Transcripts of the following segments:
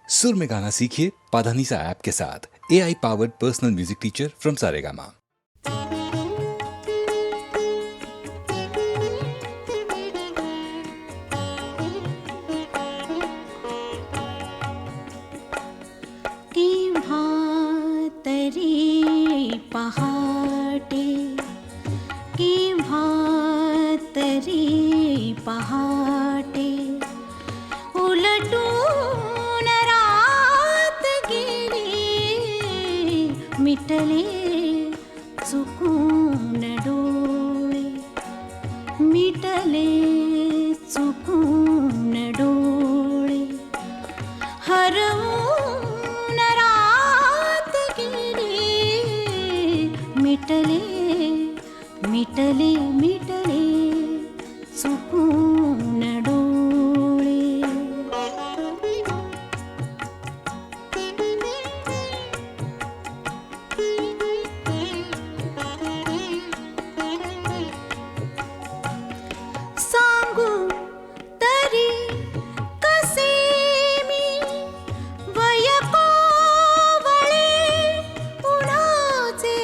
सुर में गाना सीखिए पाधानीसा ऐप के साथ। AI powered personal music teacher from Saregama. पहाटे केव्हा तरी पहाटे उलटून रात गेली मिटले चुकून डोळे मिटले चुकून डोळे हरवून रात गेली मिटले मिटले मिटले चुकून डोळे सांगू तरी कसे मी वय कोवळे उन्हाचे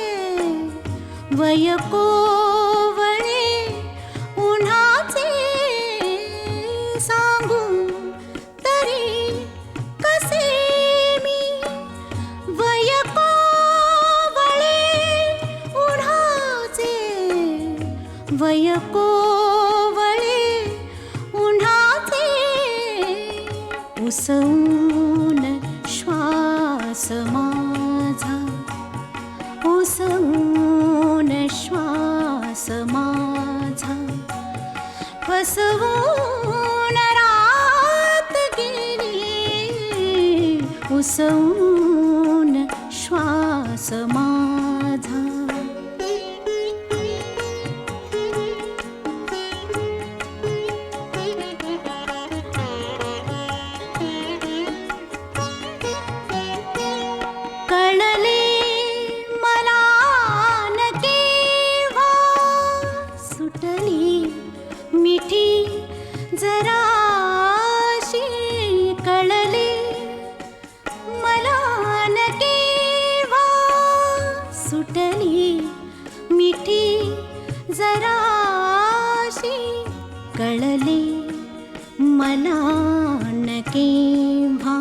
वय कोवळे उन्हाचे सांगू तरी कसे मी वय कोवळे उन्हाचे वय कोवळे उन्हाचे उसवून श्वास माझा उसवून श्वास माझा फसवून रात गेली उसवून श्वास माझा कळले मला न केव्हा सुटली मिठी जराशी कळले मला न केव्हा सुटली मिठी जराशी कळले मला न केव्हा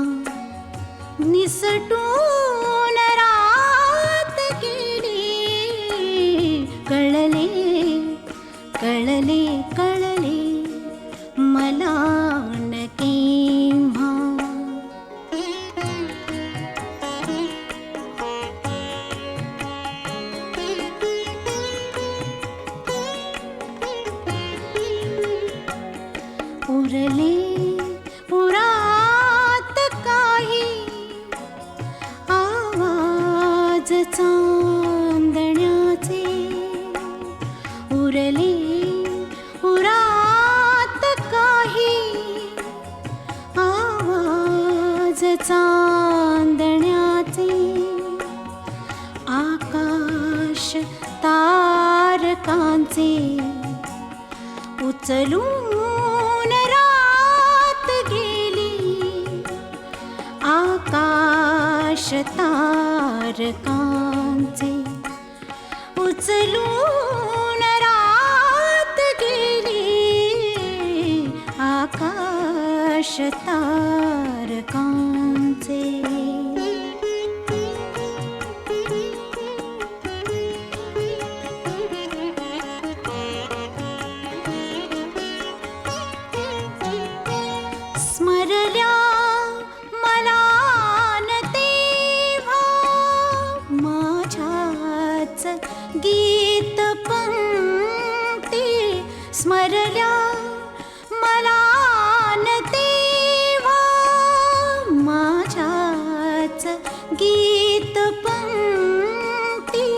निसटून रात गेली कळले कळले कळले मला न केव्हा उरले उरात काही आवाज चांदण्याचे उरले उरात काही आवाज चांदण्याचे आकाश तारकांचे उचलून रात गेली आकाश तारकांचे उचलून रात गेली आकाश तारकांचे स्मरल्या मला न तेव्हा माझ्याच गीत पंक्ती स्मरल्या मला न तेव्हा माझ्याच गीत पंक्ती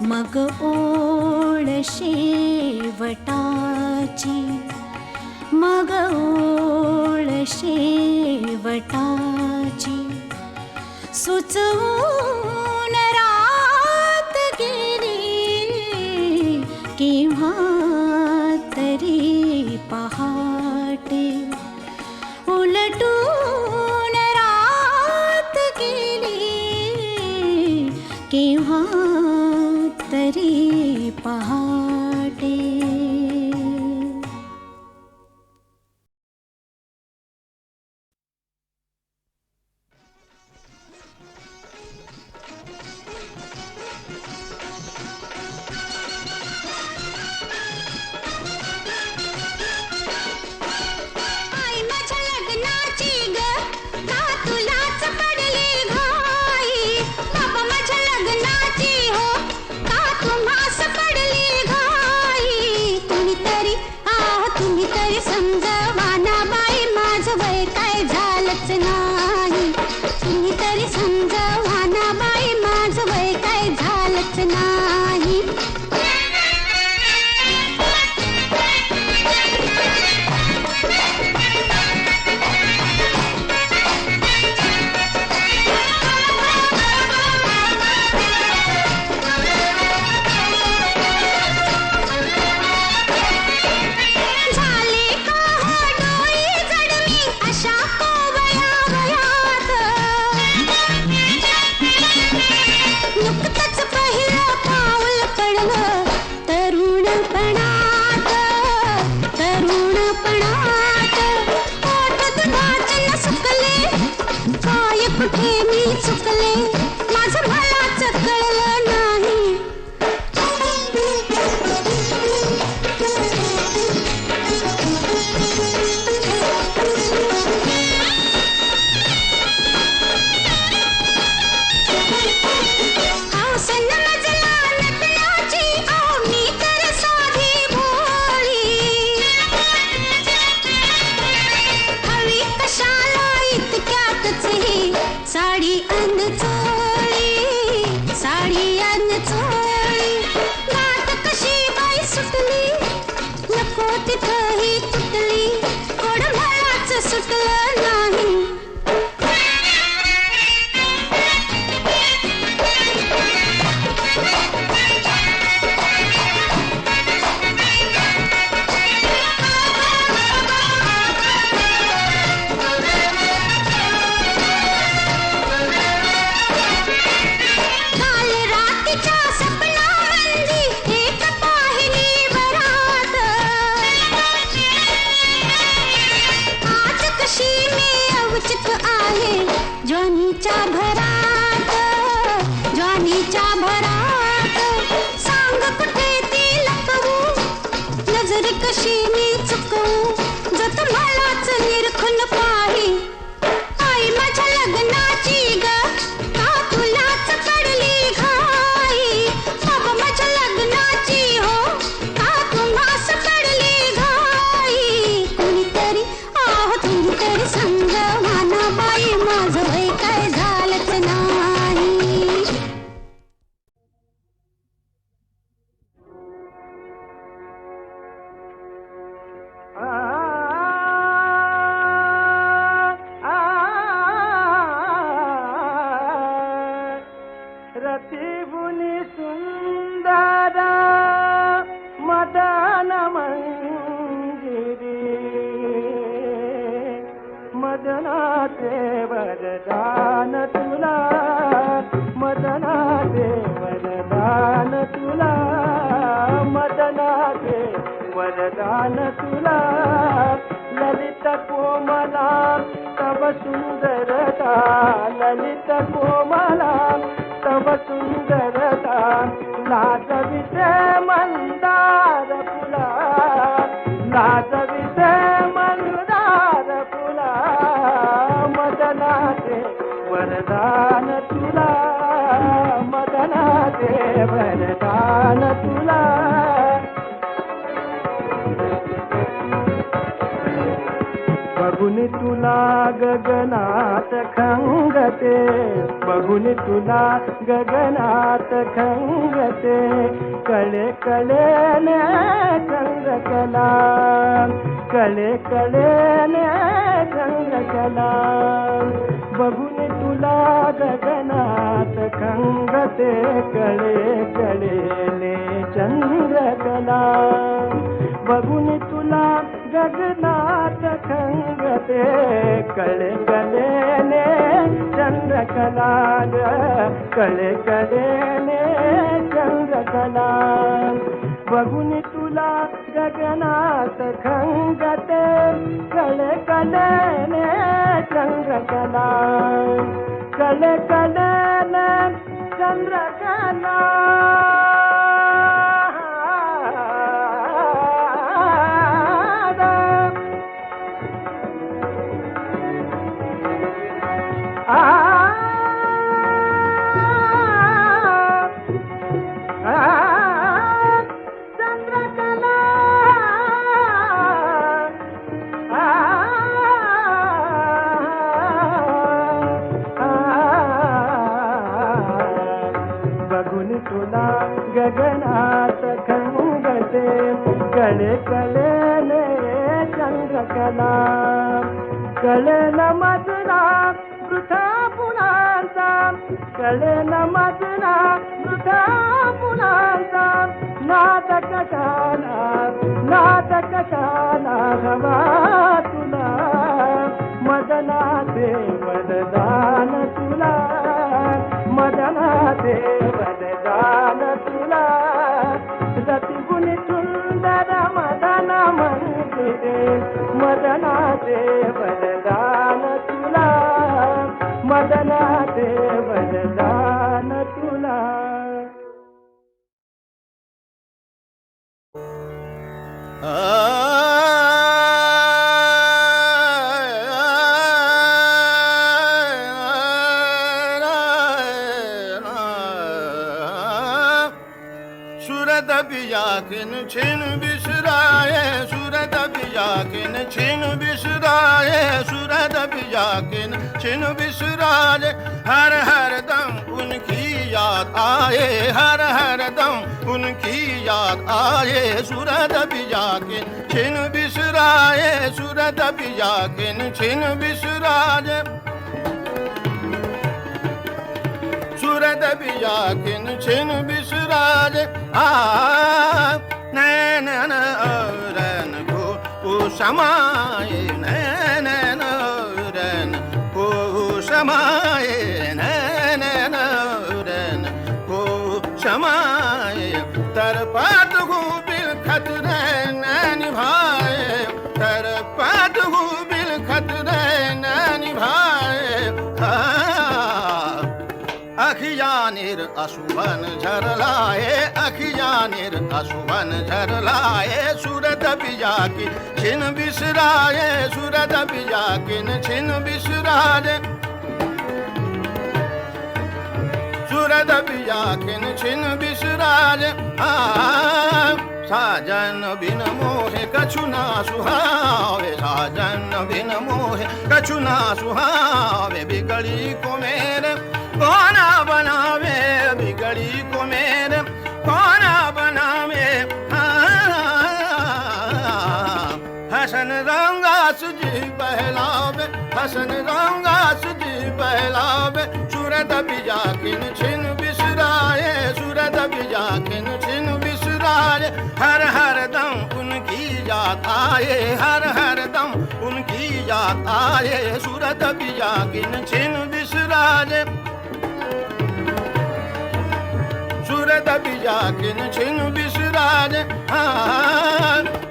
मग ओळ शेवटाची मग ओळ शेवटाची सुचवून रात गेली केव्हा तरी पहाटे उलटून रात पहाटे. आई माझ्या लग्नाची ग, का तुलाच पडली घाई. बाबा माझ्या लग्नाची हो, का तुम्हास पडली घाई. तुम्ही तरी समजवा ना बाई, माझं वय काय झालंच नाही. तुम्ही तरी समजवा ना बाई, माझं वय काय झालंच नाही. झाले का हो डोळी जडमी अशा कोवळ्या वयात. नुकतंच पहिलं पाऊल पडलं तरुणपणात. ओठ दुधाचे न सुकले, काय कुठे मी चुकले, माझं मलाच कळलं नाही. हौसन मजला नटण्याची, अहो मी तर साधी भोळी. हवी कशाला इतक्यातच ही साडी अन चोळी. गाठ कशी बाई सुटली, नको तिथं ही तुटली, कोड मलाच सुटलं नाही. काल रात्रीच्या स्वप्नामंदी एक पाहिली वरात. आज कशी मी अवचित आहे ज्वानीच्या भरात. सांग कुठे ती लपवू, नजर कशी मी चुकवू, जत मलाच निरखून पाही. आई माझ्या लग्नाची ग, का तुलाच पडली घाई. बाबा माझ्या लग्नाची हो, का तुम्हास पडली घाई. कुणीतरी समजवा ना बाई, माझं वय काय झालंच नाही. रतिबुनी सुंदर मदन मंजिरी, मदनाचे वरदान तुला, मदनाचे वरदान तुला, मदनाचे वरदान तुला. ललित कोमला तव सुंदरता, ललित कोमला तव सुंदरता. लाजविते मंदार फुला, लाजविते मंदार फुला. मदनाचे वरदान तुला, मदनाचे वरदान तुला. बघून तुला गगनात खंगते, बघून तुला गगनात खंगते. कळे कळेने चंद्रकला, कळे कळेने चंद्रकला. बघून तुला गगनात खंगते, कळे कळेने चंद्रकला. बघून तुला गगनात खंगते, कळे कळेने चंद्रकला. कळे कळेने चंद्रकला बघून तुला गगनात खंगते कले कलेने चंद्रकला कले कलेने चंद्रकला तुला गगनात खंगते कले कलेने चंद्रकला कलेन मजरा वृथा पुनांचा कलेन मजरा वृथा पुनांचा नाटकशाला हवा तुला मदनाचे वरदान तुला मदनाचे वरदान तुला रतिगुणी सुंदर मदन मंदिरे मदनाचे वरदान तुला मदनाचे वरदान तुला सूरत बियाकिन छिन बिसराए सूरत बियाकिन छिन बिसराए सूरत बियाकिन छिन बिसराए हर हर दम उनकी याद आए हर हर दम उनकी याद आए सूरत बियाकिन छिन बिसराए सूरत बियाकिन छिन बिसराए सूरत बियाकिन छिन बिसराए नैन रन को समाए नैन रन को समाए नैन रन को समाए तरपात हूँ बिल खतरे नैन भाए तरपात हूँ बिल खतरे नैन भाए अखियानिर अशुभन झरलाए अखियानिर अशुभन झरलाए सूरत बियाकिन छिन बिसराए सूरत बियाकिन छिन बिसराए सूरत बियाकिन छिन बिसराए साजन बिन मोहे कछु ना सुहावे साजन बिन मोहे कछु ना सुहावे बिगड़ी को मेरे कौना बनावे बिगड़ी को मेरे कौना बनावे हसन रंगा सुजी बहलावे हसन रंगा सुजी बहलावे सूरत बियाकिन छिन बिसराए सूरत बियाकिन छिन बिसराए हर हर दम उनकी याद आए हर हर दम उनकी याद आए सूरत बियाकिन छिन बिसराए सूरत बियाकिन छिन बिसराए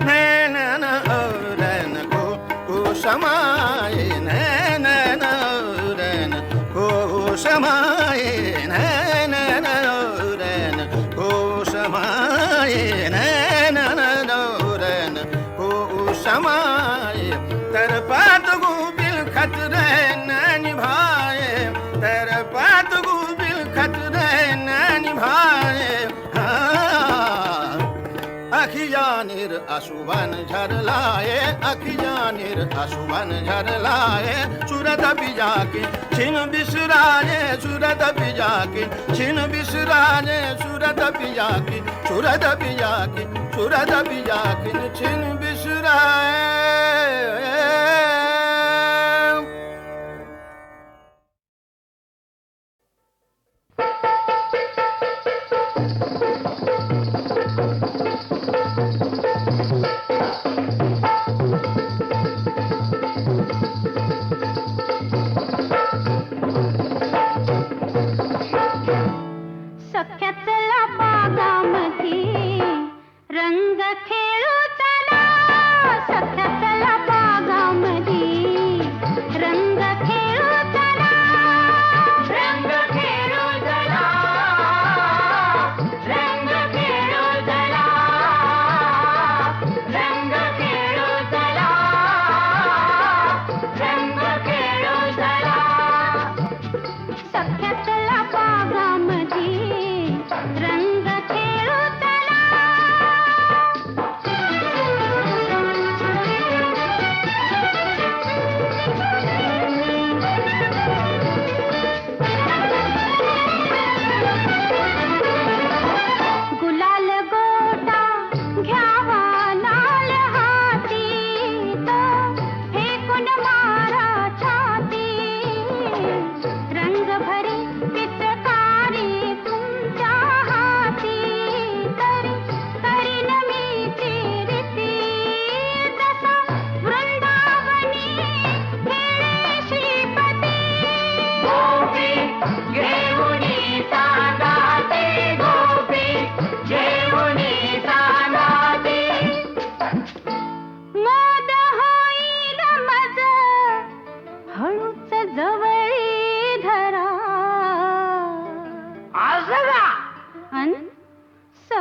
नैन रन को समाए नैन रन को समाए नैन रन को समाए नैन रन को समाए तरपात गो बिल खतरे नैन भाए तरपात गो बिल खतरे नैन भाए अखियानिर अशुभन झरलाए अखियानिर अशुभन झरलाए सूरत बियाकिन छिन बिसराए सूरत बियाकिन छिन बिसराए सूरत बियाकिन सूरत बियाकिन सूरत बियाकिन छिन बिसराए सख्यातला बाग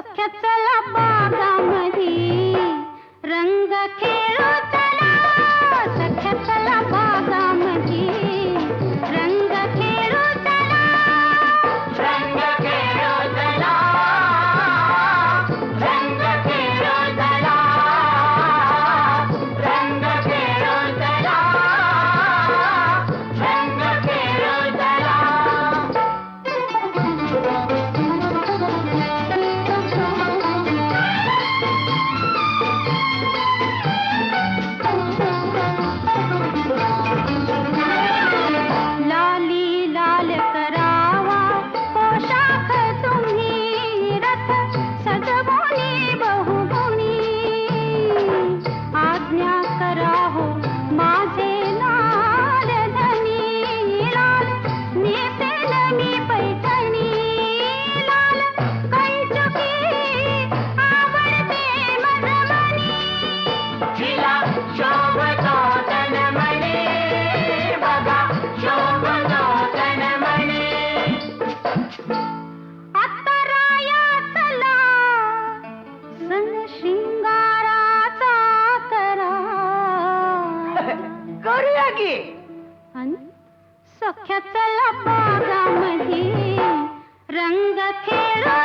सख्या चला बागामध्ये रंग खेळू चला, सख्या चला बागामध्ये रंग खेळू चला, रंग खेळू चला, रंग खेळू चला, रंग खेळू चला, रंग खेळू चला. लाली लाल करावा पोशाख तुम्ही रथ सजवोनी बहुगुणी, आज्ञा करा हो माझे लाल धनी, लाल नेसेल मी पैठणी, लाल कंचुकी आवडते मजमनी, तिला शोभतो तनमनी, बघा शोभतो तनमनी. आता राया चला सन शृंगाराचा करा, करूया की. अन सख्या चला बागामध्ये रंग खेळू